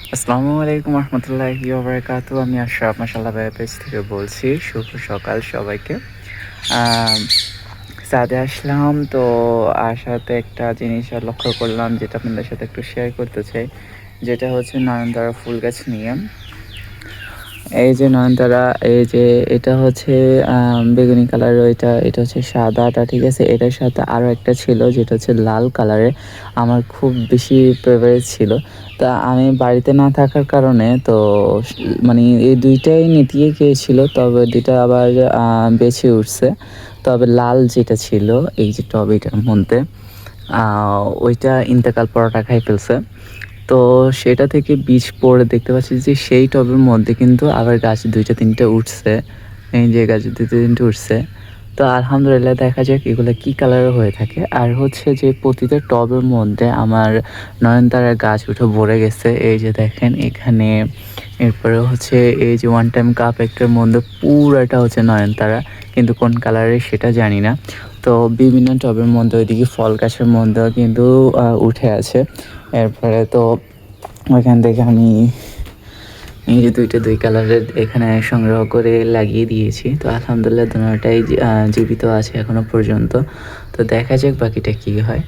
আসসালামু আলাইকুম রহমতুল্লাহি ওবারাকাতু। আমি আশরাফ মাশাআল্লাহ ভাইয়া পেজ থেকে বলছি। শুভ সকাল সবাইকে। আম ছাদে আসলাম তো আসাতে একটা জিনিস লক্ষ্য করলাম যেটা আপনাদের সাথে একটু শেয়ার করতে চাই। যেটা হচ্ছে নয়নতারা ফুল গাছ নিয়ে। এই যে নয়নতারা, এই যে এটা হচ্ছে বেগুনি কালারের, এটা হচ্ছে সাদাটা, ঠিক আছে? এটার সাথে আরও একটা ছিল যেটা হচ্ছে লাল কালারের। আমার খুব বেশি ফেভারিট ছিল। তা আমি বাড়িতে না থাকার কারণে তো মানে এই ২ টাই নেতিয়ে গিয়েছিল। তবে ২ টা আবার বেঁচে উঠছে। তবে লাল যেটা ছিল এই যে টবেটার মধ্যে আ ওইটা ইন্তেকাল পরোটা খাই ফেলছে। তো সেটা থেকে বীজ পড়ে দেখতে পাচ্ছি যে সেই টবের মধ্যে কিন্তু আবার গাছ ২টা-৩টা উঠছে। এই যে গাছ ২টা-৩টা উঠছে। তো আলহামদুলিল্লাহ, দেখা যাক এগুলা কি কালারের হয়ে থাকে। আর হচ্ছে যে প্রতিটা টবের মধ্যে আমার নয়নতারার গাছ উঠে ভরে গেছে। এই যে দেখেন এখানে। এরপরে হচ্ছে এই যে ওয়ান টাইম কাপ একটার মধ্যে পুরাটা হচ্ছে নয়নতারা। কিন্তু কোন কালারের সেটা জানি না। তো বিভিন্ন টবের মধ্যে ওইদিকে ফল গাছের মধ্যেও কিন্তু উঠে আছে। এরপরে তো ওইখান থেকে আমি এই যে ২ কালারের এখানে সংগ্রহ করে লাগিয়ে দিয়েছি। তো আলহামদুলিল্লাহ দোনোটাই জীবিত আছে এখনো পর্যন্ত। তো দেখা যাক বাকিটা কী হয়।